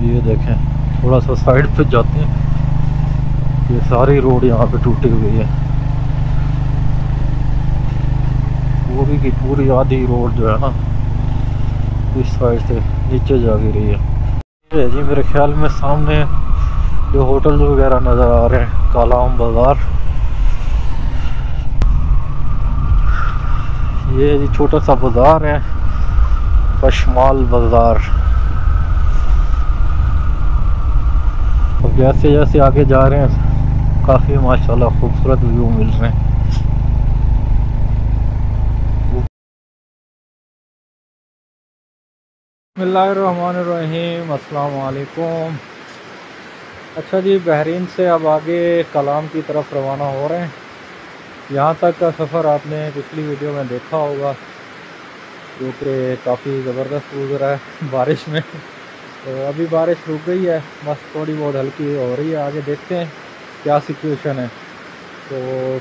ये देखें थोड़ा सा साइड पे जाते हैं, ये सारी रोड यहाँ पे टूटी हुई है। पूरी की पूरी आधी रोड जो है ना इस साइड से नीचे जा गिरी है। ये जी मेरे ख्याल में सामने जो होटल वगैरह नज़र आ रहे हैं, कालाम बाज़ार। ये जी छोटा सा बाज़ार है, पशमाल बाज़ार। और जैसे जैसे आगे जा रहे हैं काफ़ी माशाल्लाह खूबसूरत व्यू मिल रहे हैं। बिस्मिल्लाहिर्रहमानिर्रहीम, अस्सलाम वालेकुम। अच्छा जी, बहरीन से अब आगे कलाम की तरफ रवाना हो रहे हैं। यहाँ तक का सफ़र आपने पिछली वीडियो में देखा होगा, जो कि काफ़ी ज़बरदस्त गुजरा है बारिश में। तो अभी बारिश रुक गई है, बस थोड़ी बहुत हल्की हो रही है। आगे देखते हैं क्या सिचुएशन है। तो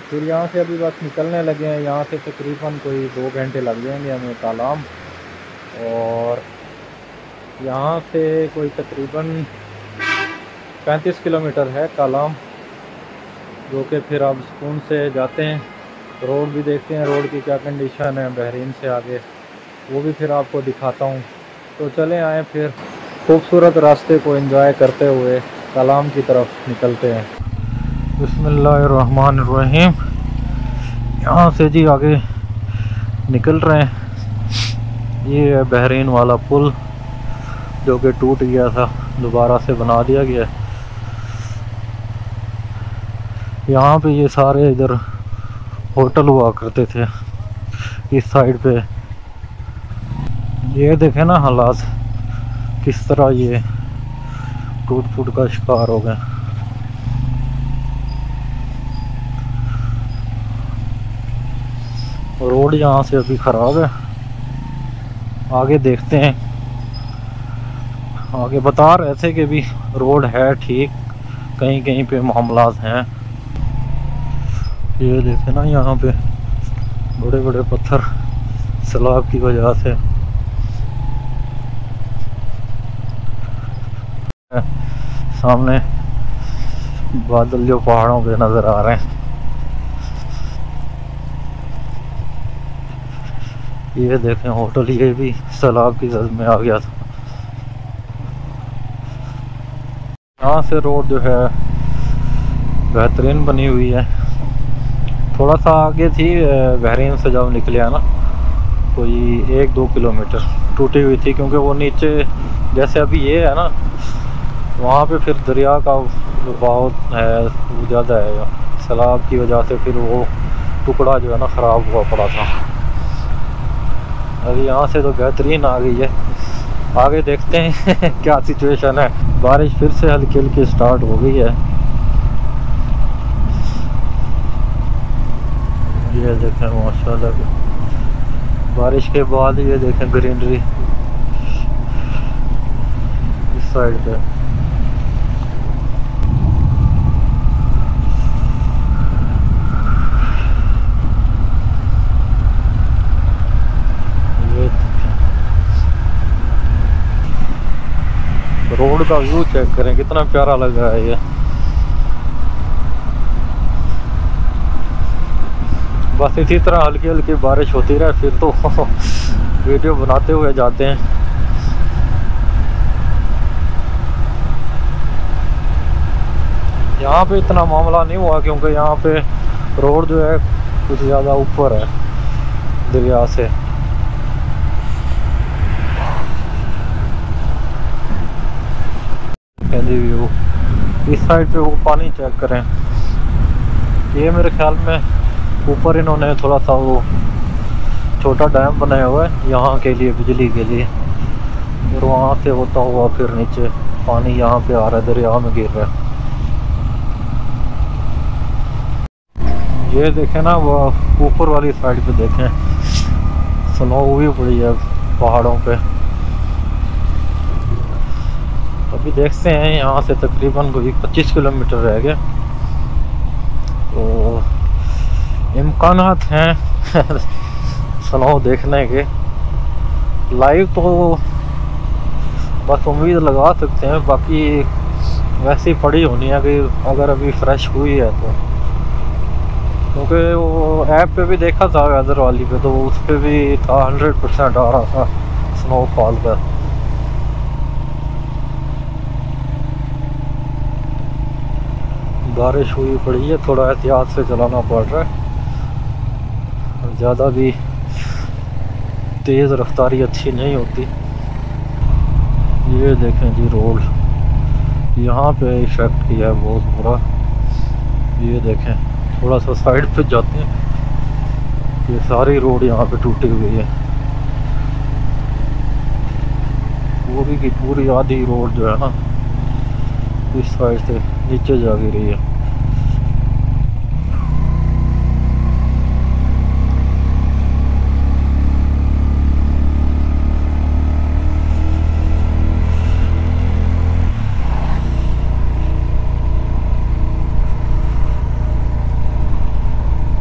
फिर यहाँ से अभी बस निकलने लगे हैं। यहाँ से तकरीबन कोई 2 घंटे लग जाएंगे हमें कालाम, और यहाँ से कोई तकरीबन 35 किलोमीटर है कालाम, जो कि फिर आप सुकून से जाते हैं। रोड भी देखते हैं, रोड की क्या कंडीशन है बहरीन से आगे, वो भी फिर आपको दिखाता हूँ। तो चलें आए फिर खूबसूरत रास्ते को एंजॉय करते हुए कालाम की तरफ निकलते हैं। बिस्मिल्लाहिर्रहमानिर्रहीम। यहाँ से जी आगे निकल रहे हैं। ये है बहरीन वाला पुल, जो कि टूट गया था, दोबारा से बना दिया गया। यहाँ पे ये सारे इधर होटल हुआ करते थे इस साइड पे। ये देखें ना हालात किस तरह ये टूट फूट का शिकार हो गए। रोड यहाँ से अभी ख़राब है, आगे देखते हैं। आगे बता रहे थे कि भी रोड है ठीक, कहीं कहीं पे मामलात हैं। ये देखे ना यहाँ पे बड़े बड़े पत्थर सैलाब की वजह से। सामने बादल जो पहाड़ों पे नज़र आ रहे हैं। ये देखें होटल, ये भी सैलाब की जद में आ गया था। यहाँ से रोड जो है बेहतरीन बनी हुई है। थोड़ा सा आगे थी बहरीन से जब निकले ना, कोई 1-2 किलोमीटर टूटी हुई थी, क्योंकि वो नीचे जैसे अभी ये है ना, वहाँ पे फिर दरिया का बहाव है, वो ज़्यादा है। सैलाब की वजह से फिर वो टुकड़ा जो है ना ख़राब हुआ पड़ा था। अभी यहाँ से तो बेहतरीन आ गई है। आगे देखते हैं क्या सिचुएशन है। बारिश फिर से हल्की हल्की स्टार्ट हो गई है। ये देखें माशाल्लाह, बारिश के बाद ये देखें ग्रीनरी इस साइड पे। रोड का व्यू चेक करें, कितना प्यारा लग रहा है ये। बस इसी तरह हल्की हल्की बारिश होती रहे, फिर तो वीडियो बनाते हुए जाते हैं। यहाँ पे इतना मामला नहीं हुआ, क्योंकि यहाँ पे रोड जो है कुछ ज़्यादा ऊपर है दरिया से। व्यू इस साइड पे वो पानी चेक करें। ये मेरे ख्याल में ऊपर इन्होंने थोड़ा सा वो छोटा डैम बनाया हुआ है यहाँ के लिए, बिजली के लिए, और वहाँ से होता हुआ फिर नीचे पानी यहाँ पे आ रहा है, दरिया में गिर रहा है। ये देखें ना, वो ऊपर वाली साइड पे देखें, स्नो भी पड़ी है पहाड़ों पे। अभी देखते हैं, यहाँ से तकरीबन कोई 25 किलोमीटर रह गया, तो इम्कानात हैं स्नो देखने के। लाइव तो बस उम्मीद लगा सकते हैं, बाकी वैसे ही पड़ी होनी है कि अगर अभी फ्रेश हुई है तो, क्योंकि वो ऐप पे भी देखा था वेदर वाली पे, तो उस पर भी था 100% आ रहा था स्नोफॉल का। बारिश हुई पड़ी है, थोड़ा एहतियात से चलाना पड़ रहा है, ज़्यादा भी तेज़ रफ्तारी अच्छी नहीं होती। ये देखें जी रोड यहाँ पे इफेक्ट किया है बहुत बुरा। ये देखें थोड़ा सा साइड पे जाते हैं, ये सारी रोड यहाँ पे टूटी हुई है, पूरी की पूरी आधी रोड जो है ना इस साइड से नीचे जा गिरी है।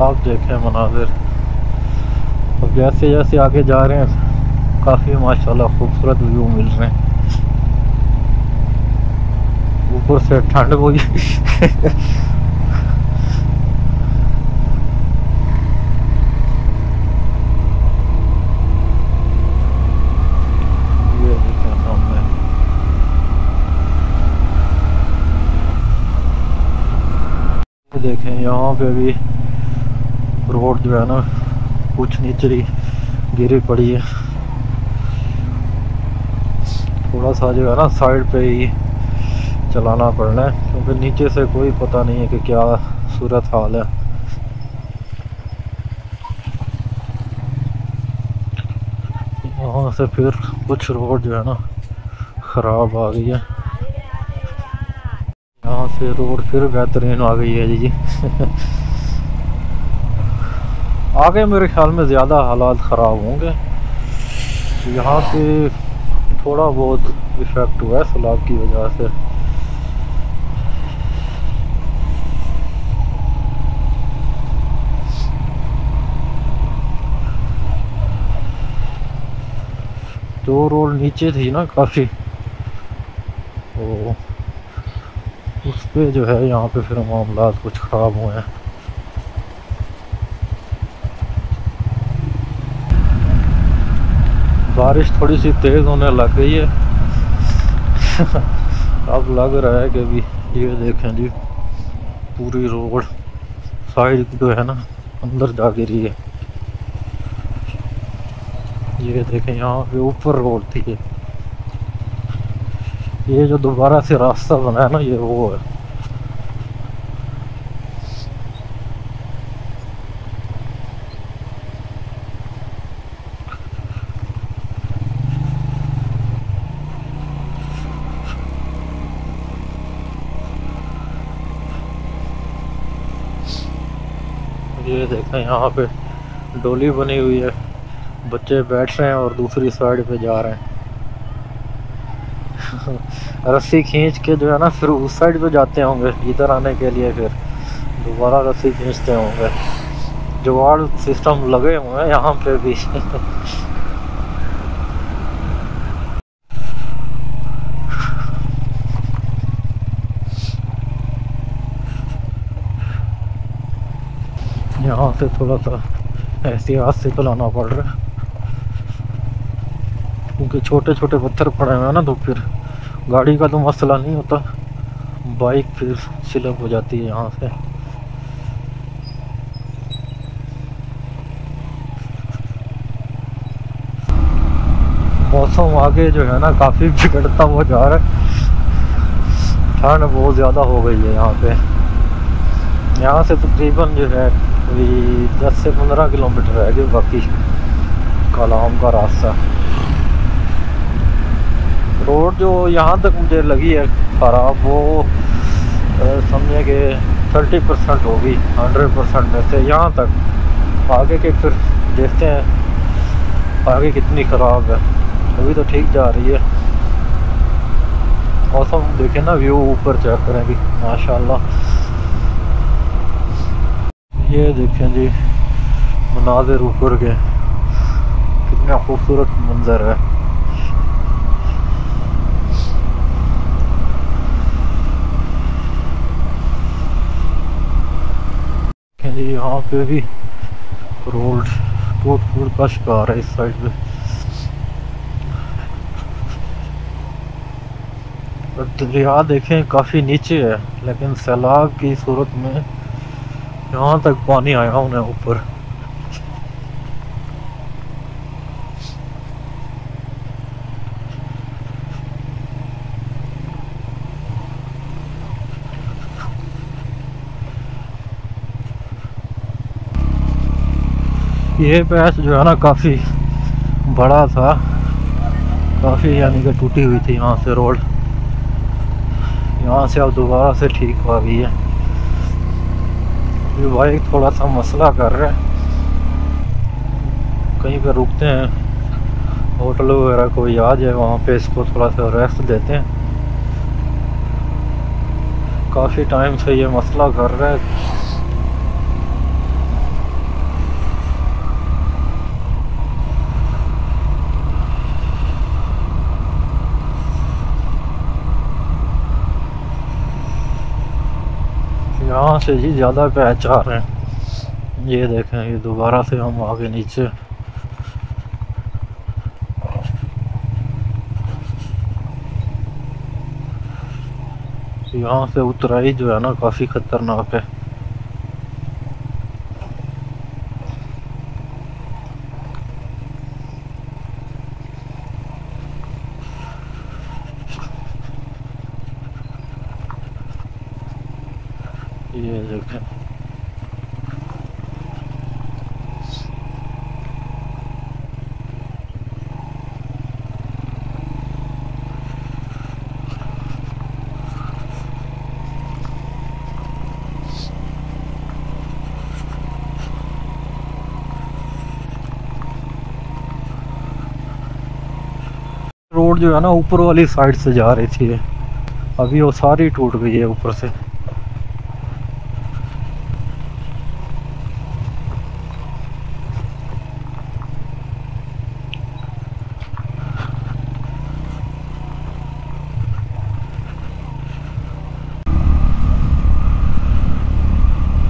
आप देखें मनाजिर, अब जैसे जैसे आगे जा रहे हैं काफ़ी माशाल्लाह खूबसूरत व्यू मिल रहे हैं। ऊपर से ठंड हुई ये देखें सामने, ये देखें यहाँ पे भी रोड जो है ना कुछ नीचे गिरी पड़ी है, थोड़ा सा जो है ना साइड पे ही चलाना पड़ना है, क्योंकि नीचे से कोई पता नहीं है कि क्या सूरत हाल है। यहाँ से फिर कुछ रोड जो है ना ख़राब आ गई है, यहाँ से रोड फिर बेहतरीन आ गई है जी आगे मेरे ख्याल में ज़्यादा हालात ख़राब होंगे, यहाँ से थोड़ा बहुत इफ़ेक्ट हुआ है सैलाब की वजह से। जो रोड नीचे थी ना काफ़ी, तो उस पे जो है यहाँ पे फिर मामला कुछ ख़राब हुए हैं। बारिश थोड़ी सी तेज़ होने लग गई है अब लग रहा है कि अभी ये देखें जी पूरी रोड साइड जो है ना अंदर जा गिरी है। ये देखें यहाँ पे ऊपर रोड थी, ये जो दोबारा से रास्ता बना है ना ये वो है। ये देखें यहाँ पे डोली बनी हुई है, बच्चे बैठ रहे हैं और दूसरी साइड पे जा रहे हैं रस्सी खींच के जो है ना फिर उस साइड पे जाते होंगे इधर आने के लिए, फिर दोबारा रस्सी खींचते होंगे। जुगाड़ सिस्टम लगे हुए हैं यहाँ पे भी यहाँ से थोड़ा सा एहतियात से चलाना पड़ रहा है, क्योंकि छोटे छोटे पत्थर पड़े हुए हैं ना, तो फिर गाड़ी का तो मसला नहीं होता, बाइक फिर स्लिप हो जाती है यहाँ से। मौसम आगे जो है ना काफ़ी बिगड़ता हुआ जा रहा है, ठंड बहुत ज़्यादा हो गई है यहाँ पे। यहाँ से तकरीबन जो है अभी 10 से 15 किलोमीटर रह गए बाकी कलाम का रास्ता। रोड जो यहाँ तक मुझे लगी है ख़राब, वो समझे कि 30% होगी 100% में से। यहाँ तक आगे के फिर देखते हैं आगे कितनी ख़राब है, अभी तो ठीक जा रही है। मौसम देखें ना, व्यू ऊपर चेक करें भी माशाल्लाह। ये देखें जी मनाज़िर ऊपर के, कितना खूबसूरत मंजर है। जी यहाँ पे भी रोड टूट फूट का शिकार है इस साइड पे। और दरिया देखें काफ़ी नीचे है, लेकिन सैलाब की सूरत में यहाँ तक पानी आया उन्हें ऊपर। ये पैच जो है ना काफ़ी बड़ा था, काफ़ी यानी कि टूटी हुई थी यहाँ से रोड। यहाँ से अब दोबारा से ठीक हो गई है। ये भाई थोड़ा सा मसला कर रहा है, कहीं पे रुकते हैं, होटल वगैरह कोई आ जाए वहाँ पे इसको थोड़ा सा रेस्ट देते हैं। काफ़ी टाइम से ये मसला कर रहा है। यहाँ से जी ज़्यादा पैच आ रहे हैं। ये देखें, ये दोबारा से हम आगे नीचे। यहाँ से उतराई जो है ना काफ़ी खतरनाक है। ये देखें, रोड जो है ना ऊपर वाली साइड से जा रही थी, अभी वो सारी टूट गई है ऊपर से।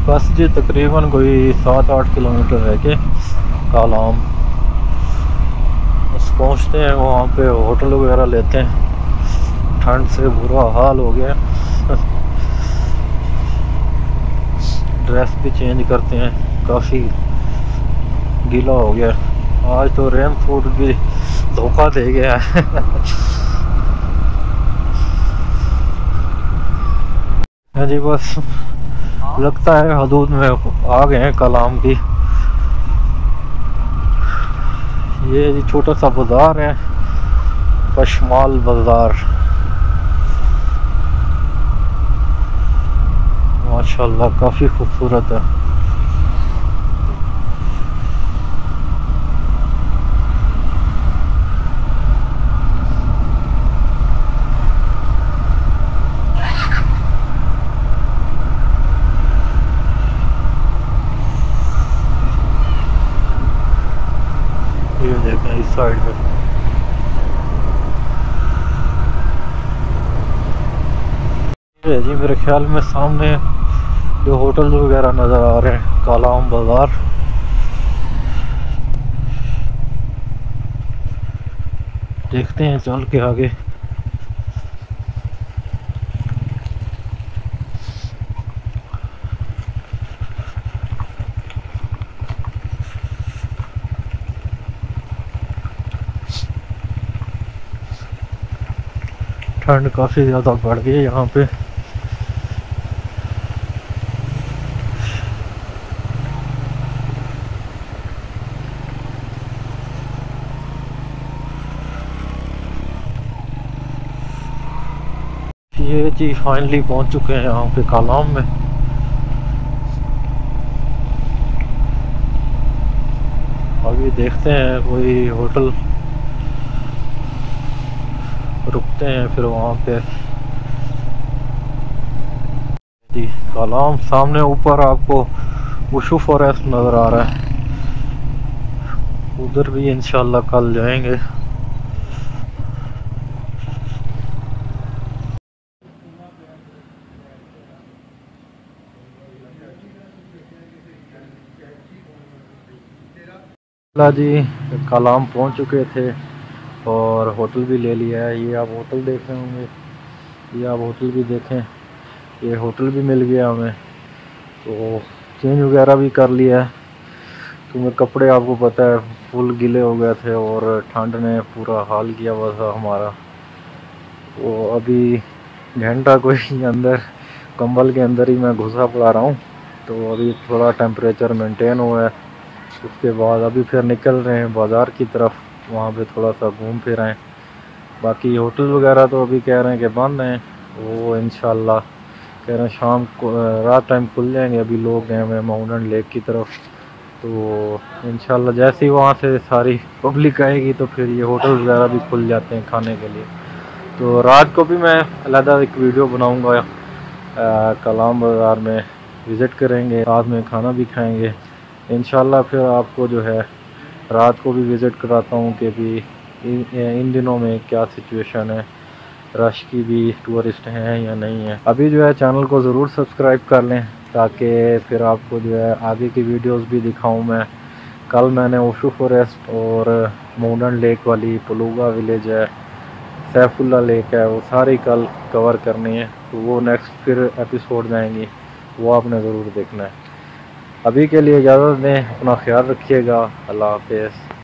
बस जी तकरीबन कोई 7-8 किलोमीटर रह के कालाम बस पहुँचते हैं। वहाँ पे होटल वगैरह लेते हैं, ठंड से बुरा हाल हो गया। ड्रेस भी चेंज करते हैं, काफ़ी गीला हो गया। आज तो रेन कोट भी धोखा दे गया है। हाँ जी, बस लगता है हदूद में आ गए हैं कलाम की। ये छोटा सा बाजार है, पशमाल बाजार। माशाल्लाह काफ़ी खूबसूरत है। ये देखें इस साइड में ये जी मेरे ख्याल में सामने जो होटल वगैरह नज़र आ रहे हैं, कालाम बाजार। देखते हैं चल के आगे। ठंड काफ़ी ज़्यादा बढ़ गई है यहाँ पे। ये जी फाइनली पहुँच चुके हैं यहाँ पे कालाम में। अभी देखते हैं कोई होटल रुकते हैं, फिर वहाँ पे जी कालाम सामने ऊपर आपको वुशु फॉरेस्ट नज़र आ रहा है। उधर भी इंशाल्लाह कल जाएंगे। ला जी, कलाम पहुंच चुके थे और होटल भी ले लिया है। ये आप होटल देख रहे होंगे, ये आप होटल भी देखें, ये होटल भी मिल गया हमें। तो चेंज वगैरह भी कर लिया है, क्योंकि कपड़े आपको पता है फुल गीले हो गए थे और ठंड ने पूरा हाल किया हुआ था हमारा। तो अभी घंटा कोई अंदर कंबल के अंदर ही मैं घुसा पड़ा रहा हूँ। तो अभी थोड़ा टेम्परेचर मेंटेन हुआ है। उसके बाद अभी फिर निकल रहे हैं बाज़ार की तरफ, वहाँ पे थोड़ा सा घूम फिर आएँ। बाकी होटल वगैरह तो अभी कह रहे हैं कि बंद हैं, वो इंशाल्लाह कह रहे हैं शाम को रात टाइम खुल जाएंगे। अभी लोग गए हुए हैं माउंटेन लेक की तरफ, तो इंशाल्लाह जैसे ही वहाँ से सारी पब्लिक आएगी तो फिर ये होटल वगैरह भी खुल जाते हैं खाने के लिए। तो रात को भी मैं अलहदा एक वीडियो बनाऊँगा, कलाम बाज़ार में विज़िट करेंगे, रात में खाना भी खाएंगे इंशाल्लाह। फिर आपको जो है रात को भी विज़िट कराता हूँ कि भी इन दिनों में क्या सिचुएशन है, रश की भी, टूरिस्ट हैं या नहीं है। अभी जो है चैनल को ज़रूर सब्सक्राइब कर लें ताकि फिर आपको जो है आगे की वीडियोस भी दिखाऊं मैं। कल मैंने ओशो फॉरेस्ट और माउंटेन लेक वाली पलूगा विलेज है, सैफुल्ला लेक है, वो सारी कल कवर करनी है। तो वो नेक्स्ट फिर एपिसोड में आएंगी, वो आपने ज़रूर देखना है। अभी के लिए इजाज़त दें, अपना ख्याल रखिएगा, अल्लाह हाफ़िज़।